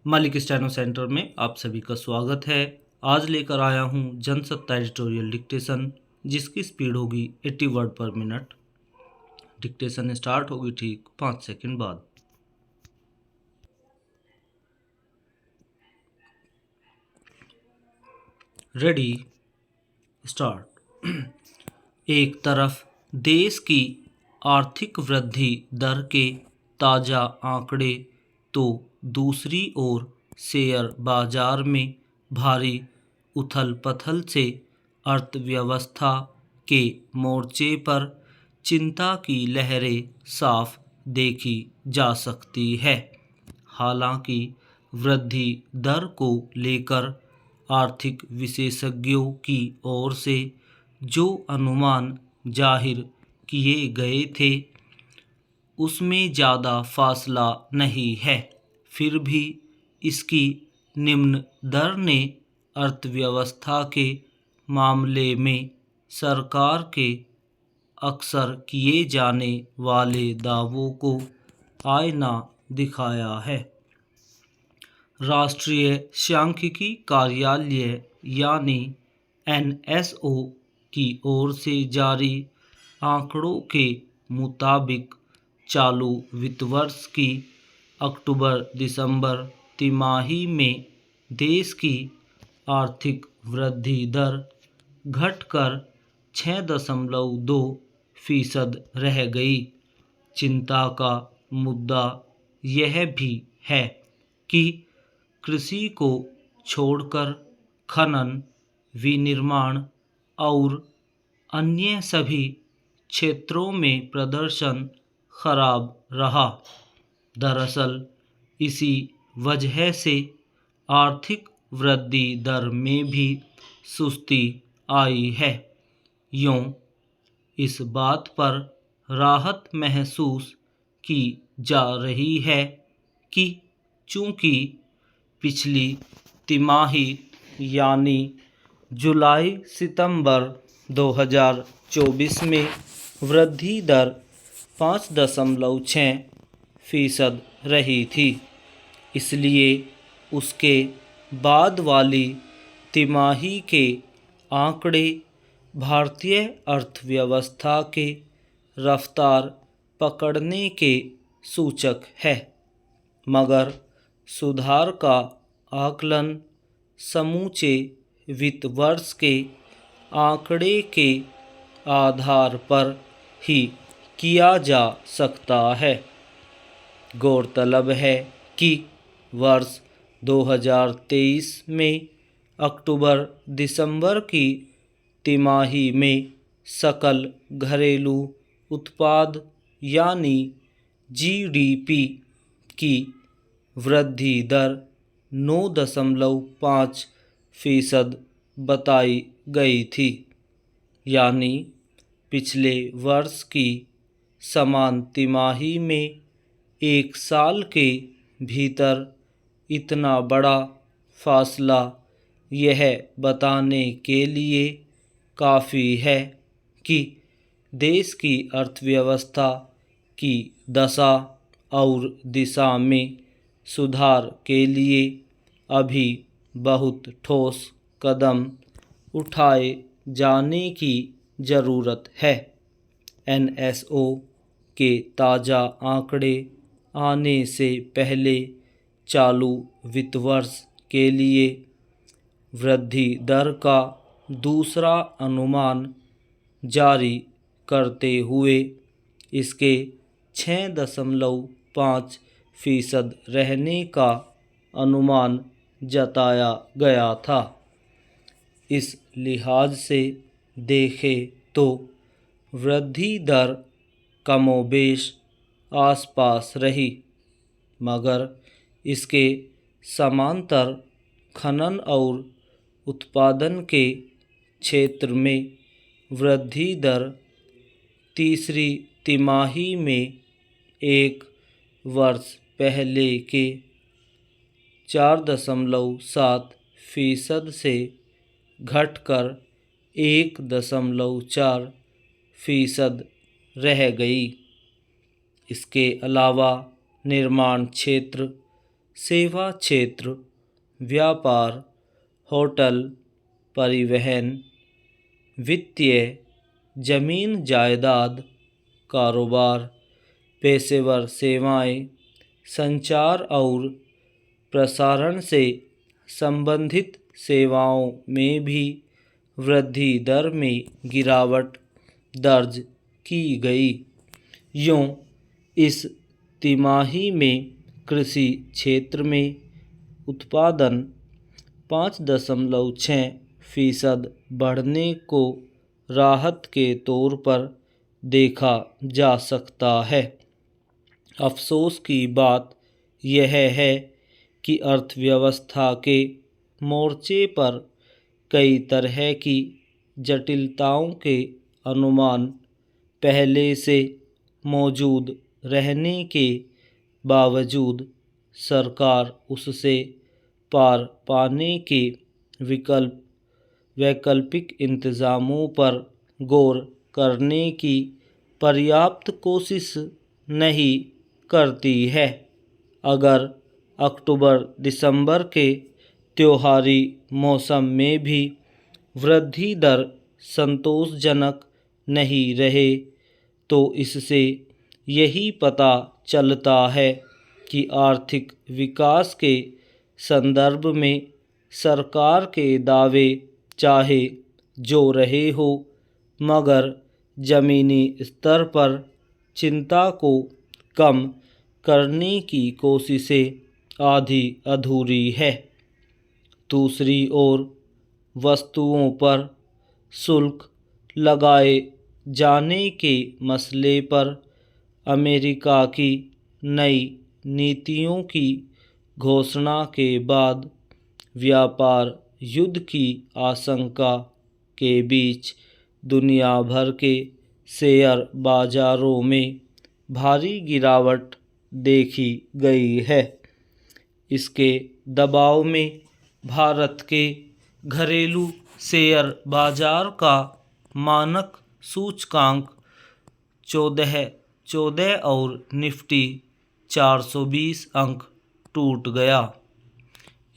Malik steno centre में आप सभी का स्वागत है। आज लेकर आया हूँ जनसत्ता एडिटोरियल डिक्टेशन, जिसकी स्पीड होगी 80 वर्ड पर मिनट। डिक्टेशन स्टार्ट होगी ठीक 5 सेकंड बाद। Ready, start. एक तरफ देश की आर्थिक वृद्धि दर के ताज़ा आंकड़े तो दूसरी ओर शेयर बाजार में भारी उथल पथल से अर्थव्यवस्था के मोर्चे पर चिंता की लहरें साफ देखी जा सकती है। हालांकि वृद्धि दर को लेकर आर्थिक विशेषज्ञों की ओर से जो अनुमान जाहिर किए गए थे उसमें ज़्यादा फासला नहीं है, फिर भी इसकी निम्न दर ने अर्थव्यवस्था के मामले में सरकार के अक्सर किए जाने वाले दावों को आईना दिखाया है। राष्ट्रीय सांख्यिकी कार्यालय यानी NSO की ओर से जारी आंकड़ों के मुताबिक चालू वित्त वर्ष की अक्टूबर-दिसंबर तिमाही में देश की आर्थिक वृद्धि दर घटकर 6.2% रह गई। चिंता का मुद्दा यह भी है कि कृषि को छोड़कर खनन, विनिर्माण और अन्य सभी क्षेत्रों में प्रदर्शन खराब रहा। दरअसल इसी वजह से आर्थिक वृद्धि दर में भी सुस्ती आई है। यूं इस बात पर राहत महसूस की जा रही है कि चूंकि पिछली तिमाही यानी जुलाई सितंबर 2024 में वृद्धि दर 5.6% रही थी, इसलिए उसके बाद वाली तिमाही के आंकड़े भारतीय अर्थव्यवस्था के रफ्तार पकड़ने के सूचक है। मगर सुधार का आकलन समूचे वित्त वर्ष के आंकड़े के आधार पर ही किया जा सकता है। गौरतलब है कि वर्ष 2023 में अक्टूबर-दिसंबर की तिमाही में सकल घरेलू उत्पाद यानी GDP की वृद्धि दर 9.5% बताई गई थी, यानी पिछले वर्ष की समान तिमाही में एक साल के भीतर इतना बड़ा फासला यह बताने के लिए काफ़ी है कि देश की अर्थव्यवस्था की दशा और दिशा में सुधार के लिए अभी बहुत ठोस कदम उठाए जाने की ज़रूरत है। NSO के ताज़ा आंकड़े आने से पहले चालू वित्त वर्ष के लिए वृद्धि दर का दूसरा अनुमान जारी करते हुए इसके 6.5% रहने का अनुमान जताया गया था। इस लिहाज से देखें तो वृद्धि दर कमोबेश आसपास रही, मगर इसके समांतर खनन और उत्पादन के क्षेत्र में वृद्धि दर तीसरी तिमाही में एक वर्ष पहले के 4.7% से घटकर 1.4% रह गई। इसके अलावा निर्माण क्षेत्र सेवा क्षेत्र, व्यापार, होटल, परिवहन, वित्तीय, जमीन जायदाद, कारोबार, पेशेवर सेवाएं, संचार और प्रसारण से संबंधित सेवाओं में भी वृद्धि दर में गिरावट दर्ज की गई। यूँ इस तिमाही में कृषि क्षेत्र में उत्पादन 5.6% बढ़ने को राहत के तौर पर देखा जा सकता है। अफसोस की बात यह है कि अर्थव्यवस्था के मोर्चे पर कई तरह की जटिलताओं के अनुमान पहले से मौजूद रहने के बावजूद सरकार उससे पार पाने के वैकल्पिक इंतज़ामों पर गौर करने की पर्याप्त कोशिश नहीं करती है। अगर अक्टूबर-दिसंबर के त्योहारी मौसम में भी वृद्धि दर संतोषजनक नहीं रहे तो इससे यही पता चलता है कि आर्थिक विकास के संदर्भ में सरकार के दावे चाहे जो रहे हो मगर ज़मीनी स्तर पर चिंता को कम करने की कोशिशें आधी अधूरी है। दूसरी ओर वस्तुओं पर शुल्क लगाए जाने के मसले पर अमेरिका की नई नीतियों की घोषणा के बाद व्यापार युद्ध की आशंका के बीच दुनिया भर के शेयर बाजारों में भारी गिरावट देखी गई है। इसके दबाव में भारत के घरेलू शेयर बाजार का मानक सूचकांक 14 और निफ्टी 420 अंक टूट गया।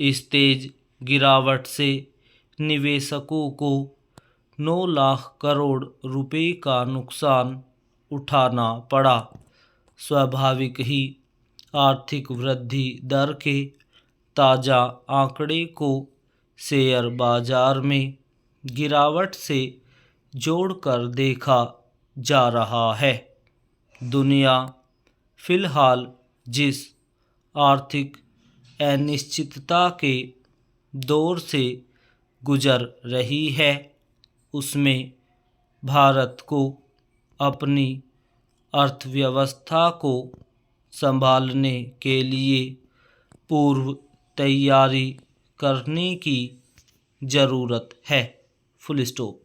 इस तेज गिरावट से निवेशकों को 9 लाख करोड़ रुपए का नुकसान उठाना पड़ा। स्वाभाविक ही आर्थिक वृद्धि दर के ताज़ा आंकड़े को शेयर बाजार में गिरावट से जोड़कर देखा जा रहा है। दुनिया फिलहाल जिस आर्थिक अनिश्चितता के दौर से गुजर रही है उसमें भारत को अपनी अर्थव्यवस्था को संभालने के लिए पूर्व तैयारी करने की ज़रूरत है। Full stop.